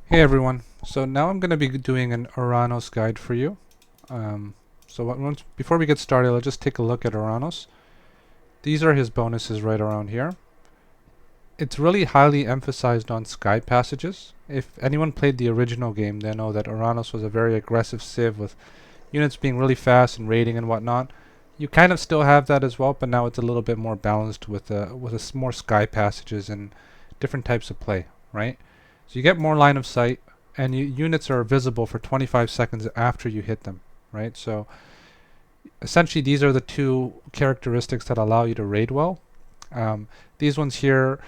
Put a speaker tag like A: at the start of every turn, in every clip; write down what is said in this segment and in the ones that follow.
A: Hey everyone, so now I'm going to be doing an Oranos guide for you. Before we get started, let's just take a look at Oranos. These are his bonuses right around here. It's really highly emphasized on sky passages. If anyone played the original game, they know that Oranos was a very aggressive civ with units being really fast and raiding and whatnot. You kind of still have that as well, but now it's a little bit more balanced with more sky passages and different types of play, right? So you get more line of sight, and units are visible for 25 seconds after you hit them, right? So essentially, these are the two characteristics that allow you to raid well. These ones here,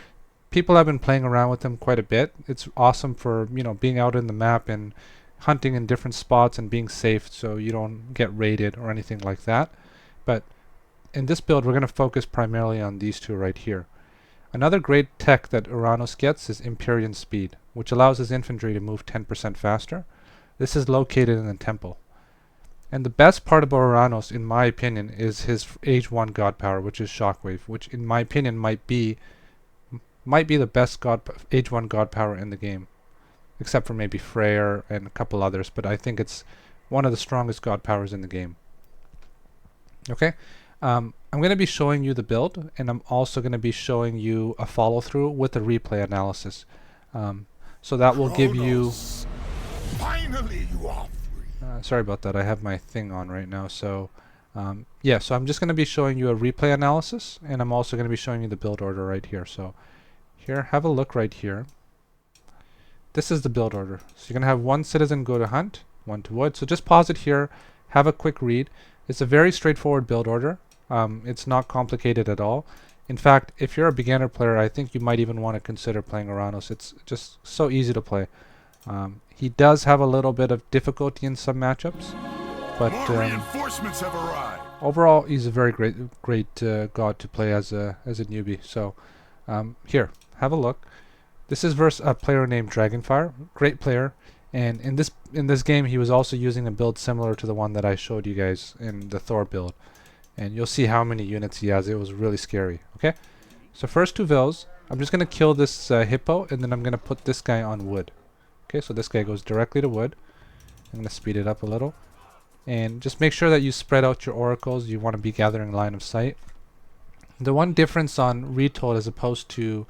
A: people have been playing around with them quite a bit. It's awesome for being out in the map and hunting in different spots and being safe, so you don't get raided or anything like that. But in this build, we're going to focus primarily on these two right here. Another great tech that Oranos gets is Empyrean Speed, which allows his infantry to move 10% faster. This is located in the temple. And the best part about Oranos, in my opinion, is his Age 1 god power, which is Shockwave, which in my opinion might be the best Age 1 god power in the game. Except for maybe Freyr and a couple others, but I think it's one of the strongest god powers in the game. Okay? I'm going to be showing you the build, and I'm also going to be showing you a follow-through with a replay analysis. So that will give you...
B: Finally you are free.
A: sorry about that, I have my thing on right now. So yeah, so I'm just going to be showing you a replay analysis, and I'm also going to be showing you the build order right here. So here, have a look right here. This is the build order. So you're going to have one citizen go to hunt, one to wood. So just pause it here, have a quick read. It's a very straightforward build order. It's not complicated at all. In fact, if you're a beginner player, I think you might even want to consider playing Oranos. It's just so easy to play. He does have a little bit of difficulty in some matchups, but
B: More reinforcements have arrived.
A: overall, he's a very great god to play as a newbie. So here, have a look. This is versus a player named Dragonfire, great player. And in this game, he was also using a build similar to the one that I showed you guys in the Thor build. And you'll see how many units he has. It was really scary. Okay, so first two vills. I'm just going to kill this hippo, and then I'm going to put this guy on wood. Okay, so this guy goes directly to wood. I'm going to speed it up a little. And just make sure that you spread out your oracles. You want to be gathering line of sight. The one difference on Retold as opposed to...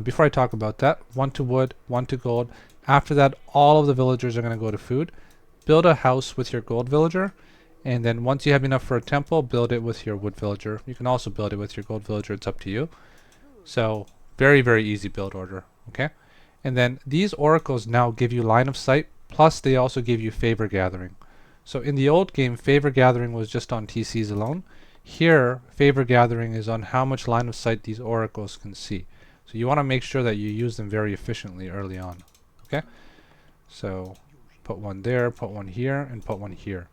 A: before I talk about that, one to wood, one to gold. After that, all of the villagers are going to go to food. Build a house with your gold villager, and then once you have enough for a temple, build it with your wood villager. You can also build it with your gold villager, it's up to you. So, very, very easy build order, okay? And then these oracles now give you line of sight, plus they also give you favor gathering. So in the old game, favor gathering was just on TCs alone. Here, favor gathering is on how much line of sight these oracles can see. So you want to make sure that you use them very efficiently early on. Okay, so put one there, put one here, and put one here.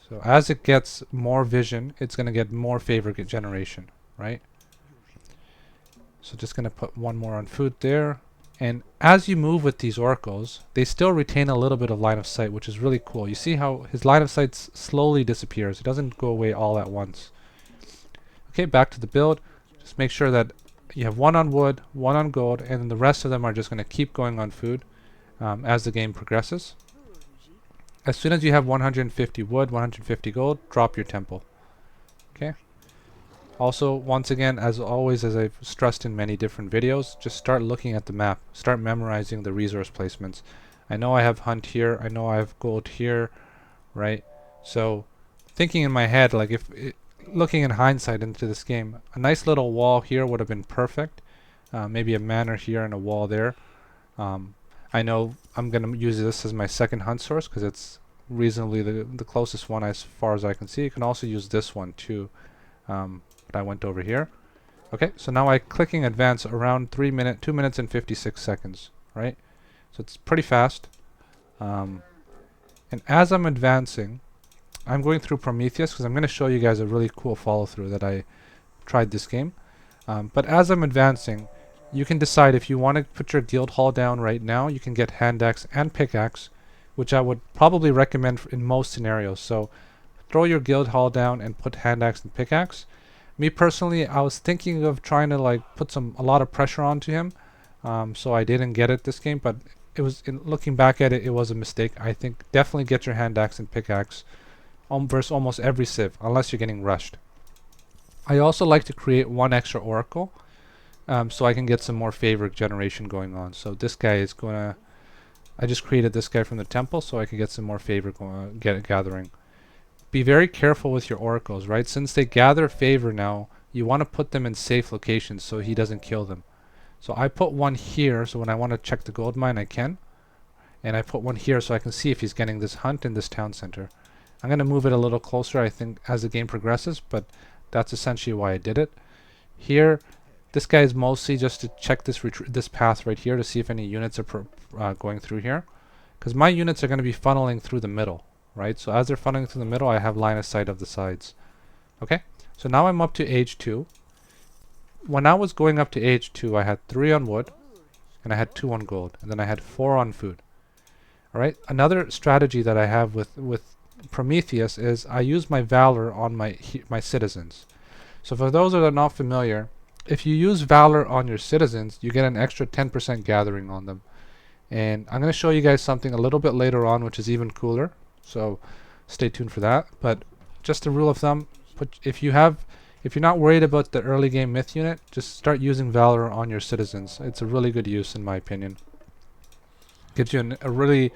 A: So as it gets more vision, it's going to get more favor generation, right? So just going to put one more on food there. And as you move with these oracles, they still retain a little bit of line of sight, which is really cool. You see how his line of sight slowly disappears. It doesn't go away all at once. Okay, back to the build. Just make sure that you have one on wood, one on gold, and then the rest of them are just going to keep going on food as the game progresses. As soon as you have 150 wood, 150 gold, drop your temple. Okay. Also, once again, as always, as I've stressed in many different videos, just start looking at the map. Start memorizing the resource placements. I know I have hunt here. I know I have gold here, right? So, thinking in my head, like looking in hindsight into this game, a nice little wall here would have been perfect. Maybe a manor here and a wall there. I know I'm going to use this as my second hunt source because it's reasonably the closest one as far as I can see. You can also use this one too. But I went over here. Okay, so now I'm clicking advance around 2 minutes and 56 seconds, right? So it's pretty fast. And as I'm advancing, I'm going through Prometheus because I'm going to show you guys a really cool follow-through that I tried this game. But as I'm advancing, you can decide if you want to put your guild hall down right now. You can get hand axe and pickaxe, which I would probably recommend in most scenarios. So throw your guild hall down and put hand axe and pickaxe. Me personally, I was thinking of trying to like put a lot of pressure onto him, so I didn't get it this game. But it was, in looking back at it, it was a mistake. I think definitely get your hand axe and pickaxe versus almost every civ, unless you're getting rushed. I also like to create one extra oracle, so I can get some more favor generation going on. So this guy is gonna, I just created this guy from the temple so I can get some more favor gathering. Be very careful with your oracles, right? Since they gather favor now, you want to put them in safe locations so he doesn't kill them. So I put one here, so when I want to check the gold mine, I can. And I put one here so I can see if he's getting this hunt in this town center. I'm going to move it a little closer, I think, as the game progresses, but that's essentially why I did it. Here, this guy is mostly just to check this path right here to see if any units are going through here. Because my units are going to be funneling through the middle, right? So as they're funneling through the middle, I have line of sight of the sides. Okay, so now I'm up to age 2. When I was going up to age 2, I had 3 on wood, and I had 2 on gold, and then I had 4 on food. Alright, another strategy that I have with Prometheus is I use my valor on my citizens. So for those that are not familiar, if you use valor on your citizens, you get an extra 10% gathering on them. And I'm going to show you guys something a little bit later on which is even cooler, so stay tuned for that. But just a rule of thumb, if you're not worried about the early game myth unit, just start using valor on your citizens. It's a really good use in my opinion. Gives you a really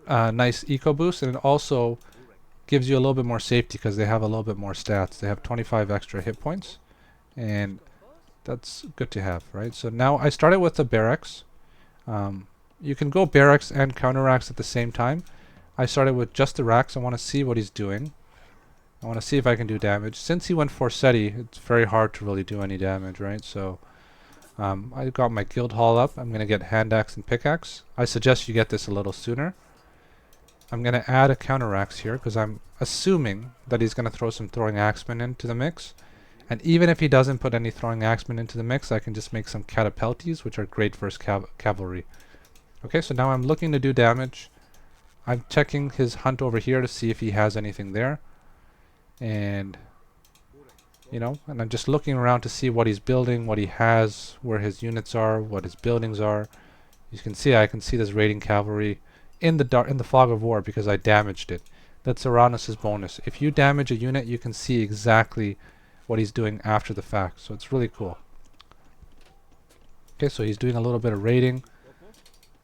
A: nice eco boost, and it also gives you a little bit more safety because they have a little bit more stats. They have 25 extra hit points, and that's good to have, right? So now I started with the barracks. You can go barracks and counter racks at the same time. I started with just the racks. I want to see what he's doing. I want to see if I can do damage. Since he went Forseti, it's very hard to really do any damage, right? So I got my guild hall up. I'm going to get hand axe and pickaxe. I suggest you get this a little sooner. I'm going to add a counter axe here because I'm assuming that he's going to throw some throwing axemen into the mix. And even if he doesn't put any throwing axemen into the mix, I can just make some catapulties, which are great versus cavalry. Okay, so now I'm looking to do damage. I'm checking his hunt over here to see if he has anything there. And, you know, and I'm just looking around to see what he's building, what he has, where his units are, what his buildings are. You can see, I can see this raiding cavalry in the fog of war because I damaged it. That's Oranos' bonus. If you damage a unit, you can see exactly what he's doing after the fact. So it's really cool. Okay, so he's doing a little bit of raiding.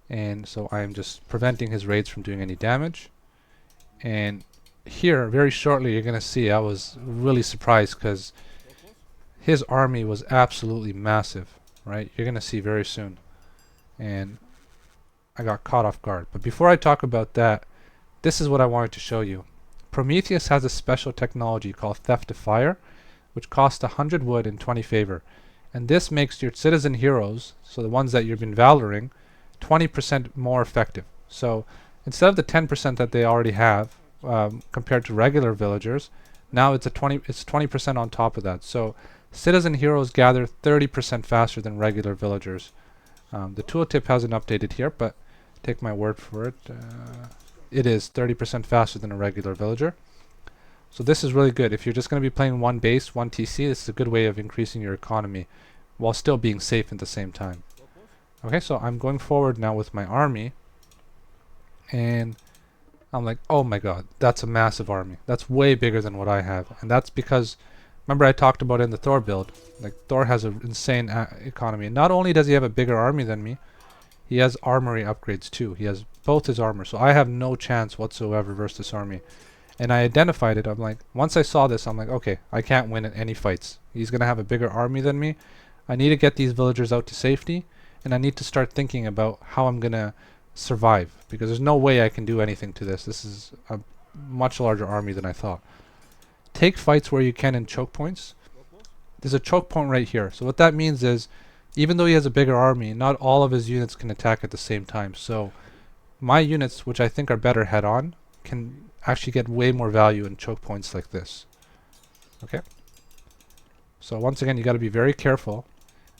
A: And so I'm just preventing his raids from doing any damage. And here, very shortly, you're going to see I was really surprised because his army was absolutely massive, right? You're going to see very soon. And I got caught off guard. But before I talk about that, this is what I wanted to show you. Prometheus has a special technology called Theft of Fire, which costs 100 wood and 20 favor. And this makes your citizen heroes, so the ones that you've been valoring, 20% more effective. So instead of the 10% that they already have, compared to regular villagers, now it's 20% on top of that. So citizen heroes gather 30% faster than regular villagers. The tooltip hasn't updated here, but take my word for it. It is 30% faster than a regular villager. So this is really good. If you're just going to be playing one base, one TC, this is a good way of increasing your economy while still being safe at the same time. Okay, so I'm going forward now with my army, and I'm like, oh my god, that's a massive army. That's way bigger than what I have. And that's because, remember I talked about in the Thor build, like Thor has an insane economy. And not only does he have a bigger army than me, he has armory upgrades too. He has both his armor. So I have no chance whatsoever versus this army. And I identified it. I'm like, once I saw this, I'm like, okay, I can't win in any fights. He's going to have a bigger army than me. I need to get these villagers out to safety. And I need to start thinking about how I'm going to survive, because there's no way I can do anything to this. This is a much larger army than I thought. Take fights where you can in choke points. There's a choke point right here. So what that means is, even though he has a bigger army, not all of his units can attack at the same time. So my units, which I think are better head on, can actually get way more value in choke points like this. Okay, so once again, you got to be very careful.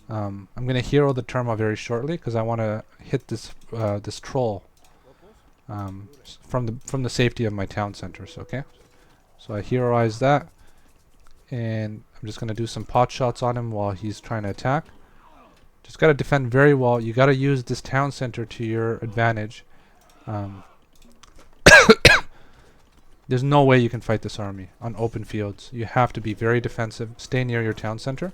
A: I'm going to hero the Terma very shortly because I want to hit this this troll from the safety of my town centers. Okay, so I heroize that, and I'm just going to do some pot shots on him while he's trying to attack. Just got to defend very well. You got to use this town center to your advantage. There's no way you can fight this army on open fields. You have to be very defensive. Stay near your town center.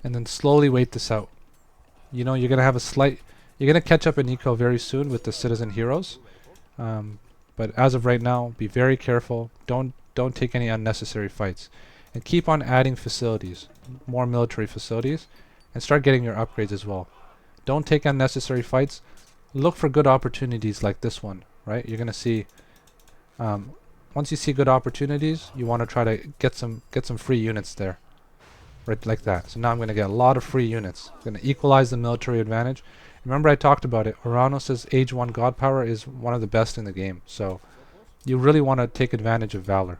A: And then slowly wait this out. You know, you're going to have a slight... You're going to catch up in eco very soon with the citizen heroes. But as of right now, be very careful. Don't take any unnecessary fights. And keep on adding facilities. More military facilities. And start getting your upgrades as well. Don't take unnecessary fights. Look for good opportunities like this one, right? You're going to see... once you see good opportunities, you want to try to get some free units there. Right, like that. So now I'm going to get a lot of free units. I'm going to equalize the military advantage. Remember I talked about it. Oranos' Age 1 God Power is one of the best in the game. So you really want to take advantage of Valor.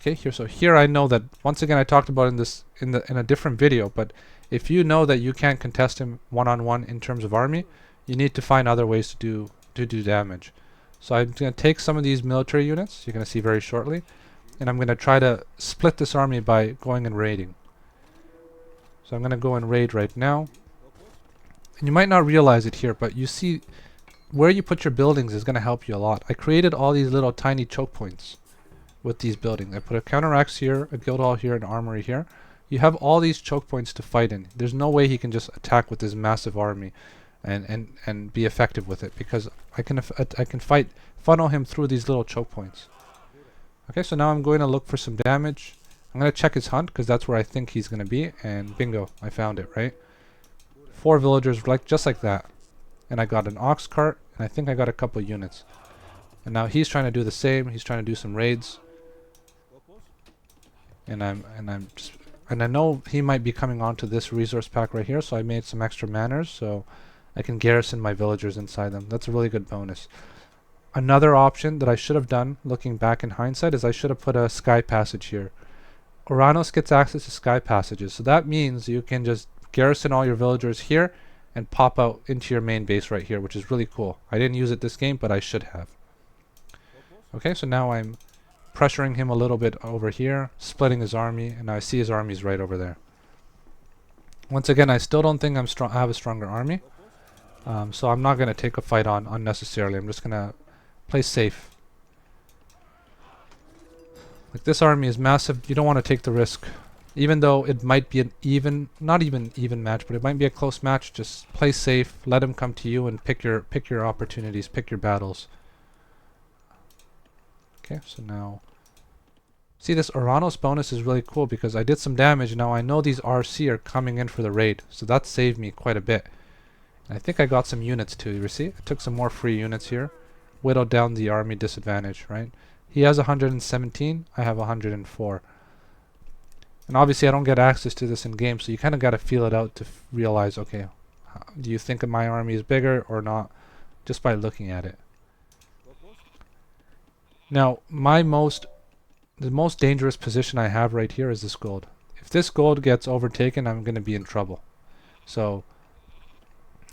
A: Okay, here I know that once again I talked about in a different video, but if you know that you can't contest him one-on-one in terms of army, you need to find other ways to do damage. So I'm going to take some of these military units, you're going to see very shortly, and I'm going to try to split this army by going and raiding. So I'm going to go and raid right now. And you might not realize it here, but you see where you put your buildings is going to help you a lot. I created all these little tiny choke points with these buildings. I put a counteraxe here, a guild hall here, an armory here. You have all these choke points to fight in. There's no way he can just attack with this massive army and be effective with it, because I can funnel him through these little choke points. Okay, so now I'm going to look for some damage. I'm going to check his hunt, because that's where I think he's going to be, and bingo, I found it, right? 4 villagers, just like that. And I got an ox cart, and I think I got a couple units. And now he's trying to do the same. He's trying to do some raids. And I know he might be coming onto this resource pack right here, so I made some extra manors, so I can garrison my villagers inside them. That's a really good bonus. Another option that I should have done, looking back in hindsight, is I should have put a sky passage here. Oranos gets access to sky passages, so that means you can just garrison all your villagers here and pop out into your main base right here, which is really cool. I didn't use it this game, but I should have. Okay, so now I'm pressuring him a little bit over here, splitting his army, and now I see his army's right over there. Once again, I still don't think I have a stronger army, so I'm not going to take a fight on unnecessarily. I'm just going to play safe. Like, this army is massive. You don't want to take the risk. Even though it might be an not even match, but it might be a close match, just play safe, let him come to you, and pick your opportunities, pick your battles. Okay, so now see, this Oranos bonus is really cool because I did some damage. Now I know these RC are coming in for the raid, so that saved me quite a bit. And I think I got some units too. You see, I took some more free units here, whittled down the army disadvantage, right? He has 117, I have 104. And obviously I don't get access to this in game, so you kind of got to feel it out to realize, okay, do you think my army is bigger or not, just by looking at it. Now, the most dangerous position I have right here is this gold. If this gold gets overtaken, I'm going to be in trouble. So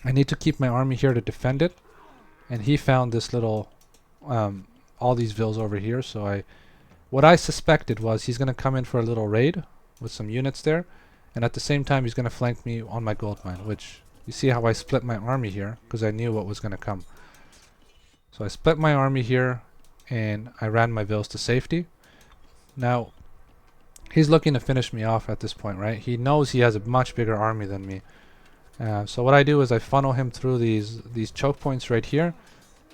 A: I need to keep my army here to defend it. And he found this little, all these vills over here. So what I suspected was he's going to come in for a little raid with some units there. And at the same time, he's going to flank me on my gold mine, which you see how I split my army here because I knew what was going to come. So I split my army here and I ran my vills to safety. Now, he's looking to finish me off at this point, right? He knows he has a much bigger army than me. So what I do is I funnel him through these choke points right here,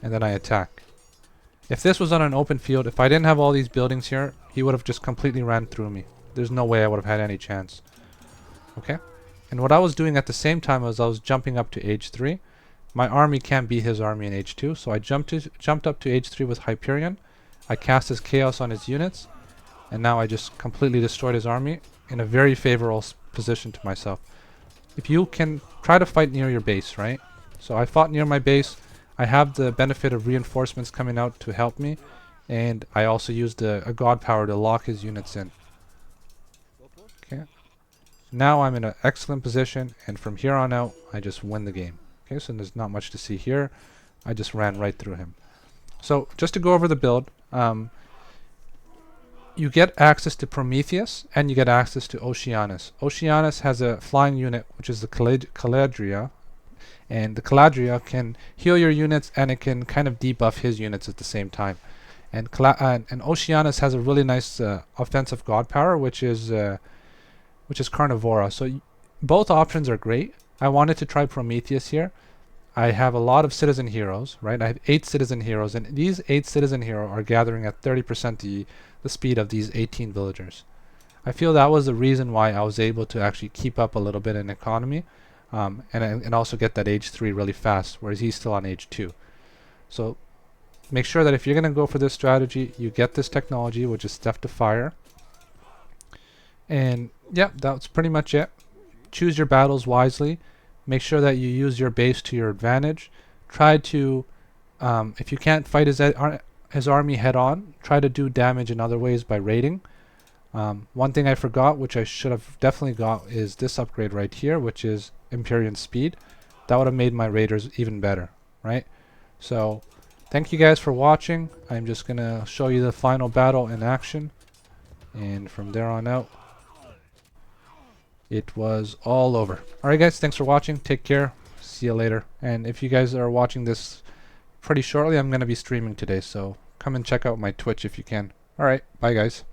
A: and then I attack. If this was on an open field, if I didn't have all these buildings here, he would have just completely ran through me. There's no way I would have had any chance. Okay? And what I was doing at the same time was I was jumping up to age 3. My army can't beat his army in age 2, so I jumped up to age 3 with Hyperion. I cast his chaos on his units, and now I just completely destroyed his army in a very favorable position to myself. If you can try to fight near your base, right? So I fought near my base. I have the benefit of reinforcements coming out to help me, and I also used a god power to lock his units in. Okay. Now I'm in an excellent position, and from here on out, I just win the game. Okay, so there's not much to see here. I just ran right through him. So just to go over the build, you get access to Prometheus and you get access to Oceanus. Oceanus has a flying unit, which is the Caladria, and the Caladria can heal your units and it can kind of debuff his units at the same time. And Oceanus has a really nice offensive god power, which is Carnivora. So both options are great. I wanted to try Prometheus here. I have a lot of citizen heroes, right? I have 8 citizen heroes, and these 8 citizen heroes are gathering at 30% the speed of these 18 villagers. I feel that was the reason why I was able to actually keep up a little bit in economy, and also get that age 3 really fast, whereas he's still on age 2. So make sure that if you're going to go for this strategy, you get this technology, which is Theft to Fire. And yeah, that's pretty much it. Choose your battles wisely. Make sure that you use your base to your advantage. Try to, if you can't fight his army head on, try to do damage in other ways by raiding. One thing I forgot, which I should have definitely got, is this upgrade right here, which is Empyrean Speed. That would have made my raiders even better, right? So thank you guys for watching. I'm just going to show you the final battle in action. And from there on out, it was all over. Alright guys, thanks for watching. Take care. See you later. And if you guys are watching this pretty shortly, I'm going to be streaming today, so come and check out my Twitch if you can. Alright, bye guys.